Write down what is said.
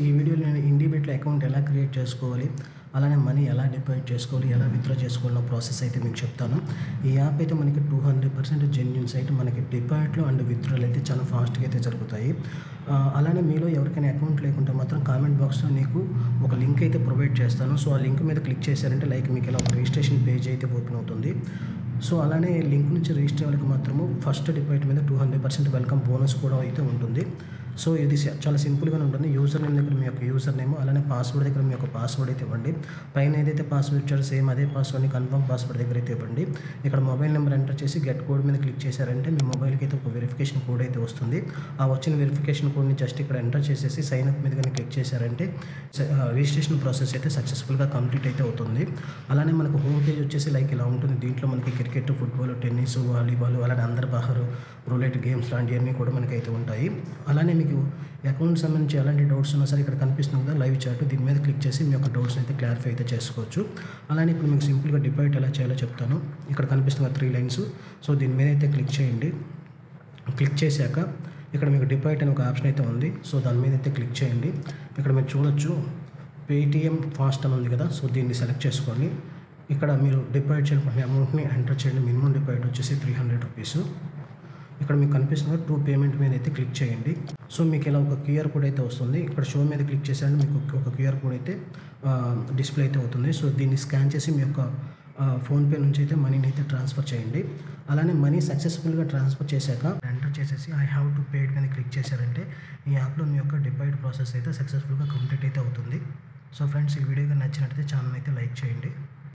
ఈ వీడియోలో నేను ఇండిబిట్లో అకౌంట్ ఎలా క్రియేట్ చేసుకోవాలి, అలానే మనీ ఎలా డిపాజిట్ చేసుకోవాలి, ఎలా విత్డ్రా చేసుకోవాలన్న ప్రాసెస్ అయితే మీకు చెప్తాను. ఈ యాప్ అయితే మనకి 200% జెన్యూన్ సైట్. మనకి డిపాజిట్లు అండ్ విత్డ్రాలు అయితే చాలా ఫాస్ట్గా అయితే జరుగుతాయి. అలానే మీలో ఎవరికైనా అకౌంట్ లేకుంటే మాత్రం కామెంట్ బాక్స్లో నీకు ఒక లింక్ అయితే ప్రొవైడ్ చేస్తాను. సో ఆ లింక్ మీద క్లిక్ చేశారంటే మీకు ఇలా ఒక రిజిస్ట్రేషన్ పేజ్ అయితే ఓపెన్ అవుతుంది. సో అలానే లింక్ నుంచి రిజిస్టర్ అవ్వడానికి మాత్రము ఫస్ట్ డిపాజిట్ మీద 200% వెల్కమ్ బోనస్ కూడా అయితే ఉంటుంది. సో ఇది చాలా సింపుల్గానే ఉంటుంది. యూజర్ నేమ్ దగ్గర మీ యొక్క యూజర్ నేమ్, అలానే పాస్వర్డ్ దగ్గర మీ యొక్క పాస్వర్డ్ అయితే ఇవ్వండి. పైన ఏదైతే పాస్వర్డ్ ఇచ్చారో సేమ్ అదే పాస్వర్డ్ని కన్ఫర్మ్ పాస్వర్డ్ దగ్గర అయితే ఇవ్వండి. ఇక్కడ మొబైల్ నెంబర్ ఎంటర్ చేసి గెట్ కోడ్ మీద క్లిక్ చేశారంటే మీ మొబైల్కి అయితే ఒక వెరిఫికేషన్ కోడ్ అయితే వస్తుంది. ఆ వచ్చిన వెరిఫికేషన్ కోడ్ని జస్ట్ ఇక్కడ ఎంటర్ చేసేసి సైన్ అప్ మీద కానీ క్లిక్ చేశారంటే రిజిస్ట్రేషన్ ప్రాసెస్ అయితే సక్సెస్ఫుల్గా కంప్లీట్ అయితే అవుతుంది. అలానే మనకు హోమ్ పేజ్ వచ్చేసి ఇలా ఉంటుంది. దీంట్లో మనకి క్రికెట్, ఫుట్బాల్, టెన్నిస్, వాలీబాల్, అలానే అందర్ బహారు, రూలెట్ గేమ్స్ లాంటివన్నీ కూడా మనకైతే ఉంటాయి. అలానే మీకు అకౌంట్ సంబంధించి ఎలాంటి డౌట్స్ ఉన్నా సరే ఇక్కడ కనిపిస్తుంది కదా లైవ్ చాట్, దీని మీద క్లిక్ చేసి మీ యొక్క డౌట్స్ అయితే క్లారిఫై అయితే చేసుకోవచ్చు. అలానే ఇప్పుడు మీకు సింపుల్గా డిపాజిట్ ఎలా చేయాలో చెప్తాను. ఇక్కడ కనిపిస్తున్న 3 లైన్స్. సో దీని మీద అయితే క్లిక్ చేయండి. క్లిక్ చేశాక ఇక్కడ మీకు డిపాజిట్ అనే ఒక ఆప్షన్ అయితే ఉంది. సో దాని మీద అయితే క్లిక్ చేయండి. ఇక్కడ మీరు చూడొచ్చు పేటిఎం ఫాస్ట్ అని ఉంది కదా. సో దీన్ని సెలెక్ట్ చేసుకోండి. ఇక్కడ మీరు డిపాజిట్ చేయాలనుకునే అమౌంట్ని ఎంటర్ చేయండి. మినిమం డిపాజిట్ వచ్చేసి 300 రూపీస్. ఇక్కడ మీకు కనిపిస్తున్న 2 పేమెంట్ మీద అయితే క్లిక్ చేయండి. సో మీకు ఇలా ఒక క్యూఆర్ కోడ్ అయితే వస్తుంది. ఇక్కడ షో మీద క్లిక్ చేశారంటే మీకు ఒక క్యూఆర్ కోడ్ అయితే డిస్ప్లే అయితే అవుతుంది. సో దీన్ని స్కాన్ చేసి మీ యొక్క ఫోన్పే నుంచి అయితే మనీని అయితే ట్రాన్స్ఫర్ చేయండి. అలానే మనీ సక్సెస్ఫుల్గా ట్రాన్స్ఫర్ చేశాక ఎంటర్ చేసేసి ఐ హ్యావ్ టు పేడ్ మీద క్లిక్ చేశారంటే ఈ యాప్లో మీ యొక్క డిపాజిట్ ప్రాసెస్ అయితే సక్సెస్ఫుల్గా కంప్లీట్ అయితే అవుతుంది. సో ఫ్రెండ్స్, ఈ వీడియో నచ్చినట్లయితే ఛానల్ అయితే లైక్ చేయండి.